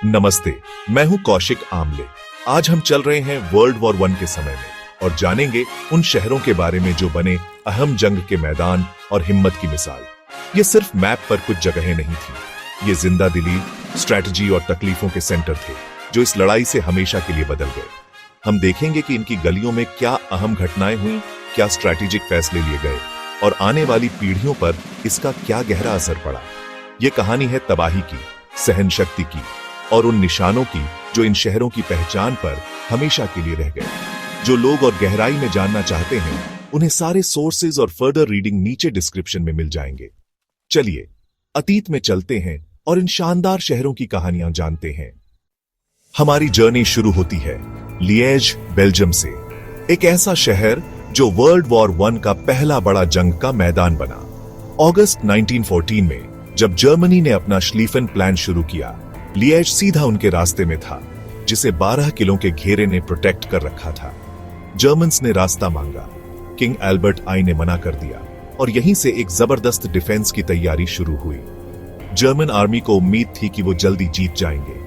नमस्ते, मैं हूं कौशिक आमले। आज हम चल रहे हैं वर्ल्ड वॉर 1 के समय में और जानेंगे उन शहरों के बारे में जो बने अहम जंग के मैदान और हिम्मत की मिसाल। ये सिर्फ मैप पर कुछ जगहें नहीं थी, ये जिंदा दिली, स्ट्रैटेजी और तकलीफों के सेंटर थे जो इस लड़ाई से हमेशा के लिए बदल गए। हम देखेंगे कि इनकी गलियों में क्या अहम घटनाएं हुई, क्या स्ट्रैटेजिक फैसले लिए गए और आने वाली पीढ़ियों पर इसका क्या गहरा असर पड़ा। ये कहानी है तबाही की, सहन शक्ति की और उन निशानों की जो इन शहरों की पहचान पर हमेशा के लिए रह गए। जो लोग और गहराई में जानना चाहते हैं, उन्हें सारे सोर्सेज और फर्दर रीडिंग नीचे डिस्क्रिप्शन में मिल जाएंगे। चलिए अतीत में चलते हैं और इन शानदार शहरों की कहानियां जानते हैं। हमारी जर्नी शुरू होती है लिएज, बेल्जियम से। एक ऐसा शहर जो वर्ल्ड वॉर 1 का पहला बड़ा जंग का मैदान बना। अगस्त 1914 में जब जर्मनी ने अपना श्लीफन प्लान शुरू किया, लिएज सीधा उनके रास्ते में था, जिसे 12 किलों के घेरे ने प्रोटेक्ट कर रखा था। जर्मन्स ने रास्ता मांगा, किंग एल्बर्ट आई ने मना कर दिया और यहीं से एक जबरदस्त डिफेंस की तैयारी शुरू हुई। जर्मन आर्मी को उम्मीद थी कि वो जल्दी जीत जाएंगे,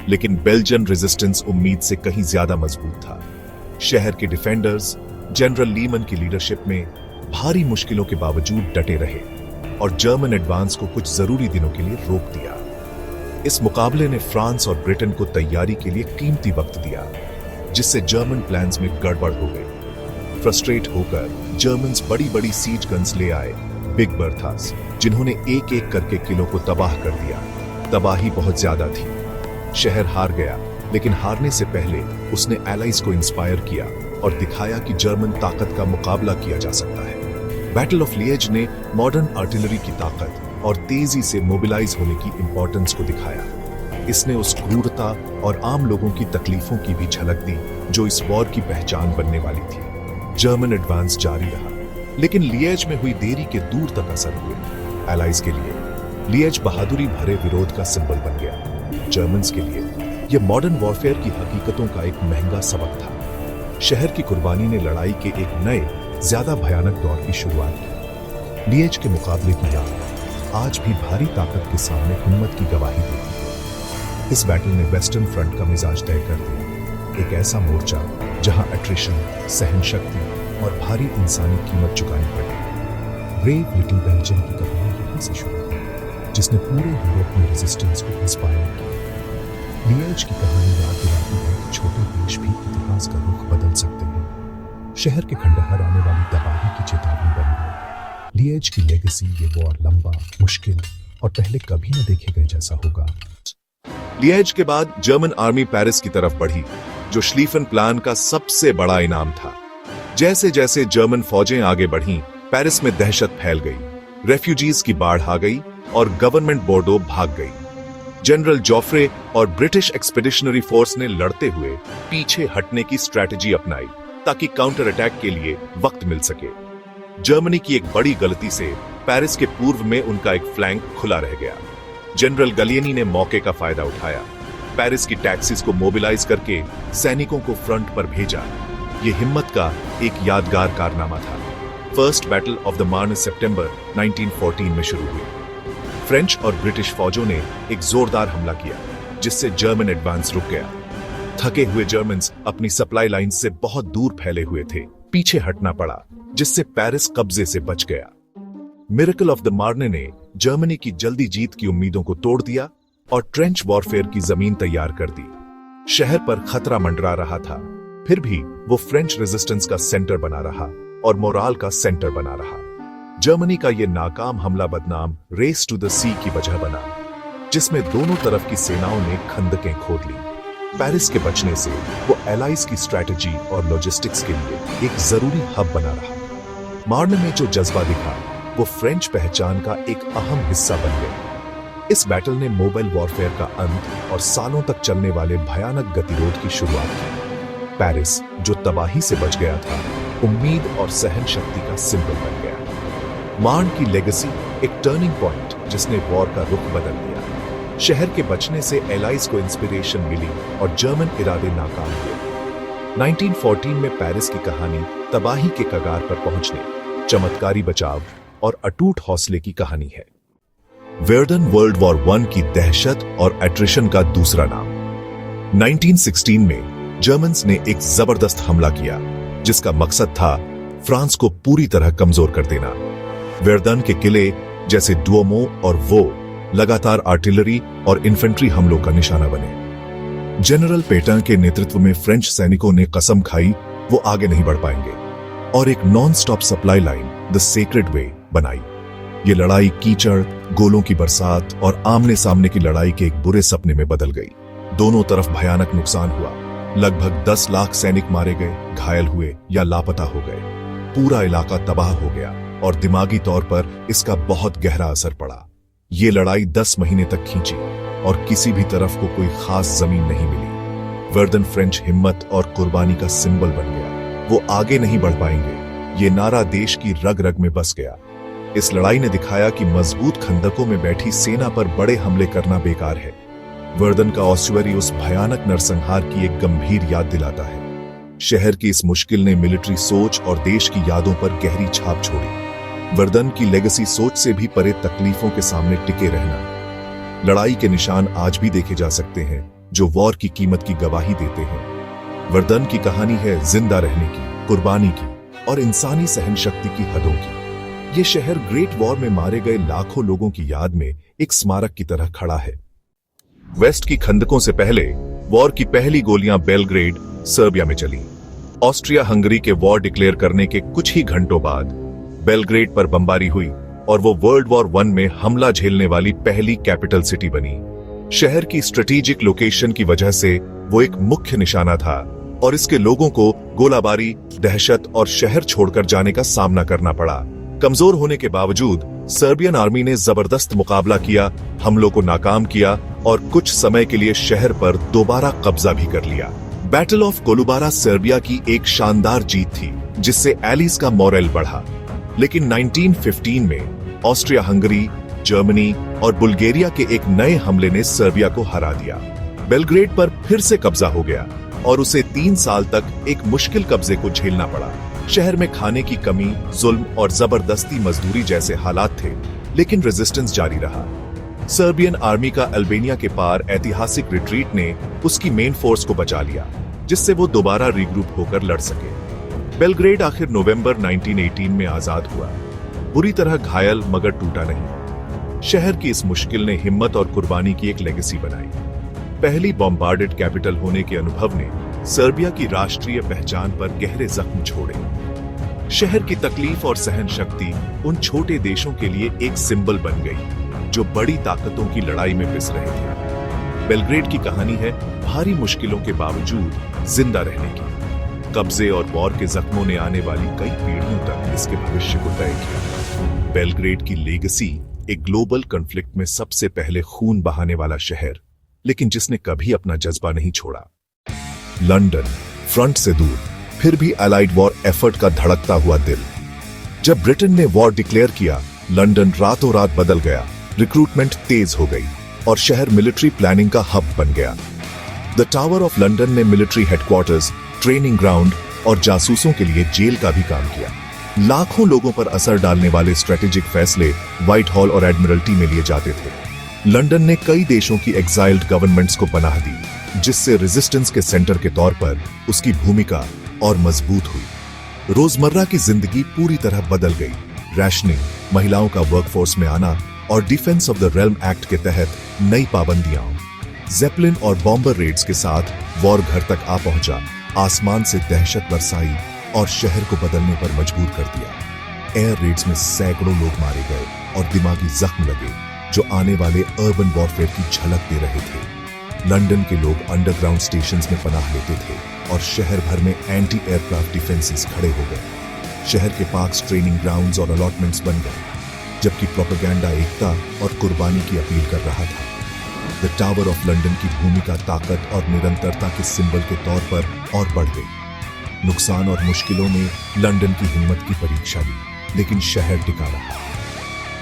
लेकिन बेल्जियन रेजिस्टेंस उम्मीद से कहीं ज्यादा मजबूत था। शहर के डिफेंडर्स जनरल लीमन की लीडरशिप में भारी मुश्किलों के बावजूद डटे रहे और जर्मन एडवांस को कुछ जरूरी दिनों के लिए रोक दिया। इस मुकाबले ने फ्रांस और ब्रिटेन को तैयारी के लिए कीमती वक्त दिया, जिससे जर्मन प्लान्स में गड़बड़ हो गई। फ्रस्ट्रेट होकर जर्मन्स बड़ी बड़ी सीज गन्स ले आए, बिग बर्थास, जिन्होंने एक एक करके किलों को तबाह कर दिया। तबाही बहुत ज्यादा थी। शहर हार गया, लेकिन हारने से पहले उसने एलाइज को इंस्पायर किया और दिखाया कि जर्मन ताकत का मुकाबला किया जा सकता है। बैटल ऑफ लिएज ने मॉडर्न आर्टिलरी की ताकत और तेजी से मोबिलाइज होने की इंपॉर्टेंस को दिखाया। इसने उस क्रूरता और आम लोगों की तकलीफों की भी झलक दी जो इस वॉर की पहचान बनने वाली थी। जर्मन एडवांस जारी रहा, लेकिन लिएज में हुई देरी के दूर तक असर हुए। एलाइज के लिए लिएज बहादुरी भरे विरोध का सिंबल बन गया। जर्मन्स के लिए यह मॉडर्न वॉरफेयर की हकीकतों का एक महंगा सबक था। शहर की कुर्बानी ने लड़ाई के एक नए, ज्यादा भयानक दौर की शुरुआत की। लिएज के मुकाबले की याद आज भी भारी ताकत के सामने हिम्मत की गवाही देती है। इस बैटल ने वेस्टर्न फ्रंट का मिजाज तय कर दिया। एक ऐसा मोर्चा जहां एट्रिशन, सहन शक्ति और भारी इंसानी कीमत चुकानी पड़ी। ब्रेव लिटिल बेल्जियम की कहानी यहीं से शुरू हुई, जिसने पूरे यूरोप में रेजिस्टेंस को इंस्पायर किया। लिएज की कहानी याद दिलाती है कि छोटे देश भी इतिहास का रुख बदल सकते हैं। शहर के खंडहर आने वाली तबाही की चेतावनी बन गई। लिएज की लेगेसी ये वॉर लंबा, मुश्किल और पहले कभी न देखे गए जैसा होगा। लिएज के बाद जर्मन आर्मी पेरिस की तरफ बढ़ी, जो श्लीफन प्लान का सबसे बड़ा इनाम था। जैसे जैसे जर्मन फौजें आगे बढ़ीं, पेरिस में दहशत फैल गई। रेफ्यूजीज की बाढ़ आ गई और गवर्नमेंट बोर्डो भाग गई। जनरल जोफ्रे और ब्रिटिश एक्सपेडिशनरी फोर्स ने लड़ते हुए पीछे हटने की स्ट्रैटेजी अपनाई ताकि काउंटर अटैक के लिए वक्त मिल सके। जर्मनी की एक बड़ी गलती से पेरिस के पूर्व में उनका एक फ्लैंक खुला रह गया। जनरल गलियनी ने मौके का फायदा उठाया। पेरिस की टैक्सीज को मोबिलाइज करके सैनिकों को फ्रंट पर भेजा। यह हिम्मत का एक यादगार कारनामा था। फर्स्ट बैटल ऑफ द मार्न सितंबर 1914 में शुरू हुई। फ्रेंच और ब्रिटिश फौजों ने एक जोरदार हमला किया, जिससे जर्मन एडवांस रुक गया। थके हुए जर्मन्स अपनी सप्लाई लाइन से बहुत दूर फैले हुए थे। पीछे हटना पड़ा, जिससे पेरिस कब्जे से बच गया। मिरेकल ऑफ द मार्ने ने जर्मनी की जल्दी जीत की उम्मीदों को तोड़ दिया और ट्रेंच वॉरफेयर की जमीन तैयार कर दी। शहर पर खतरा मंडरा रहा था, फिर भी वो फ्रेंच रेजिस्टेंस का सेंटर बना रहा और मोराल का सेंटर बना रहा। जर्मनी का यह नाकाम हमला बदनाम रेस टू द सी की वजह बना, जिसमें दोनों तरफ की सेनाओं ने खंदकें खोद ली। पेरिस के बचने से वो एलाइज की स्ट्रैटेजी और लॉजिस्टिक्स के लिए एक जरूरी हब बना रहा। मार्न में जो जज्बा दिखा, वो फ्रेंच पहचान का एक अहम हिस्सा बन गया। इस बैटल ने मोबाइल वॉरफेयर का अंत और सालों तक चलने वाले भयानक गतिरोध की शुरुआत की। पेरिस, जो तबाही से बच गया था, उम्मीद और सहन शक्ति का सिंबल बन गया। मार्न की लेगेसी एक टर्निंग पॉइंट, जिसने वॉर का रुख बदल दिया। शहर के बचने से एलाइज को इंस्पिरेशन मिली और जर्मन इरादे नाकाम हुए। 1914 में पेरिस की कहानी तबाही के कगार पर पहुंचने, चमत्कारी बचाव और अटूट हौसले की कहानी है। वेर्डन वर्ल्ड वॉर 1 की दहशत और एट्रिशन का दूसरा नाम। 1916 में जर्मन्स ने एक जबरदस्त हमला किया जिसका मकसद था फ्रांस को पूरी तरह कमजोर कर देना। वेर्दन के किले जैसे डुओमो और वो लगातार आर्टिलरी और इन्फेंट्री हमलों का निशाना बने। जनरल पेटन के नेतृत्व में फ्रेंच सैनिकों ने कसम खाई वो आगे नहीं बढ़ पाएंगे और एक non stop supply line the sacred way बनाई। ये लड़ाई कीचड़, गोलों की बरसात और आमने सामने की लड़ाई के एक बुरे सपने में बदल गई। दोनों तरफ भयानक नुकसान हुआ। लगभग 10 लाख सैनिक मारे गए, घायल हुए या लापता हो गए। पूरा इलाका तबाह हो गया और दिमागी तौर पर इसका बहुत गहरा असर पड़ा। ये लड़ाई 10 महीने तक खींची और किसी भी तरफ को कोई खास जमीन नहीं मिली। वर्दन फ्रेंच हिम्मत और कुर्बानी का सिंबल बन गया। वो आगे नहीं बढ़ पाएंगे, ये नारा देश की रग रग में बस गया। इस लड़ाई ने दिखाया कि मजबूत खंदकों में बैठी सेना पर बड़े हमले करना बेकार है। वर्दन का ऑस्चुअरी उस भयानक नरसंहार की एक गंभीर याद दिलाता है। शहर की इस मुश्किल ने मिलिट्री सोच और देश की यादों पर गहरी छाप छोड़ी। वर्दन की लेगेसी सोच से भी परे तकलीफों के सामने टिके रहना। लड़ाई के निशान आज भी देखे जा सकते हैं जो वॉर की कीमत की गवाही देते हैं। वर्दन की कहानी है जिंदा रहने की, कुर्बानी की और इंसानी सहन शक्ति की हदों की। ये शहर ग्रेट वॉर में मारे गए लाखों लोगों की याद में एक स्मारक की तरह खड़ा है। वेस्ट की खंदकों से पहले वॉर की पहली गोलियां बेलग्रेड, सर्बिया में चली। ऑस्ट्रिया हंगरी के वॉर डिक्लेयर करने के कुछ ही घंटों बाद बेलग्रेड पर बमबारी हुई और वो वर्ल्ड वॉर 1 में हमला झेलने वाली पहली कैपिटल सिटी बनी। शहर की स्ट्रेटेजिक लोकेशन की वजह से वो एक मुख्य निशाना था और इसके लोगों को गोलाबारी, दहशत और शहर छोड़कर जाने का सामना करना पड़ा। कमजोर होने के बावजूद सर्बियन आर्मी ने जबरदस्त मुकाबला किया, हमलों को नाकाम किया और कुछ समय के लिए शहर पर दोबारा कब्जा भी कर लिया। बैटल ऑफ कोलुबारा सर्बिया की एक शानदार जीत थी जिससे एलिस का मोरल बढ़ा। लेकिन 1915 में ऑस्ट्रिया हंगरी, जर्मनी और बुल्गारिया के एक नए हमले ने सर्बिया को हरा दिया। बेलग्रेड पर फिर से कब्जा हो गया और उसे 3 साल तक एक मुश्किल कब्जे को झेलना पड़ा। शहर में खाने की कमी, जुल्म और जबरदस्ती मजदूरी जैसे हालात थे, लेकिन रेजिस्टेंस जारी रहा। सर्बियन आर्मी का अल्बेनिया के पार ऐतिहासिक रिट्रीट ने उसकी मेन फोर्स को बचा लिया, जिससे वो दोबारा रीग्रुप होकर लड़ सके। बेलग्रेड आखिर नवंबर 1918 में आजाद हुआ, बुरी तरह घायल मगर टूटा नहीं। शहर की इस मुश्किल ने हिम्मत और कुर्बानी की एक लेगेसी बनाई। पहली बॉम्बार्डेड कैपिटल होने के अनुभव ने सर्बिया की राष्ट्रीय पहचान पर गहरे जख्म छोड़े। शहर की तकलीफ और सहन शक्ति उन छोटे देशों के लिए एक सिंबल बन गई जो बड़ी ताकतों की लड़ाई में पिस रहे थे। बेलग्रेड की कहानी है भारी मुश्किलों के बावजूद जिंदा रहने की। कब्जे और वॉर के जख्मों ने आने वाली कई पीढ़ियों तक इसके भविष्य को तय किया। बेलग्रेड की लेगेसी एक ग्लोबल कॉन्फ्लिक्ट में सबसे पहले खून बहाने वाला शहर, लेकिन जिसने कभी अपना जज्बा नहीं छोड़ा। लंदन, फ्रंट से दूर, फिर भी अलाइड वॉर एफर्ट का धड़कता हुआ दिल। जब ब्रिटेन ने वॉर डिक्लेयर किया, लंदन रातों रात बदल गया। रिक्रूटमेंट तेज हो गई और शहर मिलिट्री प्लानिंग का हब बन गया। द टावर ऑफ लंदन ने मिलिट्री हेडक्वार्टर्स, ट्रेनिंग ग्राउंड और जासूसों के लिए जेल का भी काम किया। लाखों लोगों पर असर डालने वाले स्ट्रेटेजिक फैसले व्हाइट हॉल और एडमिरल्टी में लिए जाते थे। लंदन ने कई देशों की एग्जाइल्ड गवर्नमेंट्स को पनाह दी, जिससे रेजिस्टेंस के सेंटर के तौर पर उसकी भूमिका और मजबूत हुई। रोजमर्रा की जिंदगी पूरी तरह बदल गई। रैशनिंग, महिलाओं का वर्कफोर्स में आना और defence of the realm act के तहत नई पाबंदियां, जेपलिन और बॉम्बर रेड्स के साथ वॉर घर तक आ पहुंचा, आसमान से दहशत बरसाई और शहर को बदलने पर मजबूर कर दिया। एयर रेड्स में सैकड़ों लोग मारे गए और दिमागी जख्म लगे जो आने वाले अर्बन वॉरफेयर की झलक दे रहे थे। लंदन के लोग अंडरग्राउंड स्टेशंस में पनाह लेते थे और शहर भर में एंटी एयरक्राफ्ट डिफेंसेस खड़े हो गए। शहर के पार्क्स ट्रेनिंग ग्राउंड्स और अलॉटमेंट्स बन गए, जबकि प्रोपेगेंडा एकता और कुर्बानी की अपील कर रहा था। द टावर ऑफ लंदन की भूमिका ताकत और निरंतरता के सिंबल के तौर पर और बढ़ गई। नुकसान और मुश्किलों ने लंदन की हिम्मत की परीक्षा ली, लेकिन शहर टिका रहा।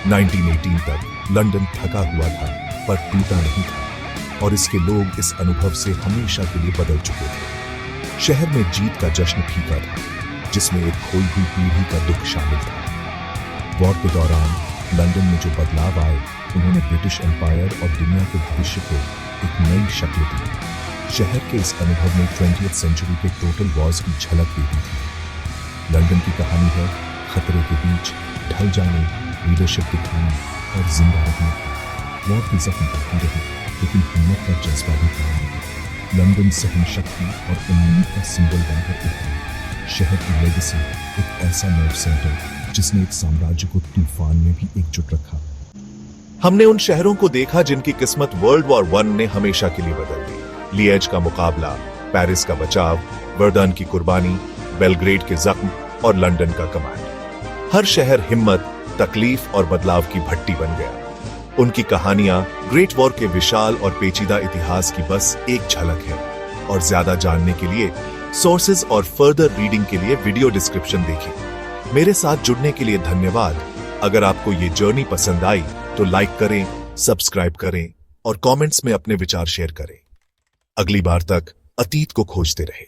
1918 तक लंदन थका हुआ था पर टूटा नहीं था, और इसके लोग इस अनुभव से हमेशा के लिए बदल चुके थे। शहर में जीत का जश्न फीका था, जिसमें एक खोई हुई पीढ़ी का दुख शामिल था। वॉर के दौरान लंदन में जो बदलाव आए, उन्होंने ब्रिटिश एम्पायर और दुनिया के भविष्य को एक नई शक्ल दी। शहर के इस अनुभव में 20th सेंचुरी के टोटल वॉर्स की झलक दे दी थी। लंदन की कहानी है खतरे के बीच ढल जाने, लीडरशिप दिखाने और जिंदा रहने की। वॉर की जख्म बढ़ती रही, लेकिन हिम्मत का जज्बा भी कायम रहा। लंदन सहन शक्ति और उम्मीद का सिंबल बनकर उभरा। शहर की लेगेसी एक ऐसा नर्व सेंटर जिसने एक साम्राज्य को तूफान में भी एकजुट रखा। हमने उन शहरों को देखा जिनकी किस्मत वर्ल्ड वॉर 1 ने हमेशा के लिए बदल दी। लिएज का मुकाबला, पेरिस का बचाव, वर्दन की कुर्बानी, बेलग्रेड के जख्म और लंदन का कमांड। हर शहर हिम्मत, तकलीफ और बदलाव की भट्टी बन गया। उनकी कहानियां ग्रेट वॉर के विशाल और पेचीदा इतिहास की बस एक झलक है। और ज्यादा जानने के लिए सोर्सेज और फर्दर रीडिंग के लिए वीडियो डिस्क्रिप्शन देखें। मेरे साथ जुड़ने के लिए धन्यवाद। अगर आपको ये जर्नी पसंद आई तो लाइक करें, सब्सक्राइब करें और कमेंट्स में अपने विचार शेयर करें। अगली बार तक अतीत को खोजते रहें।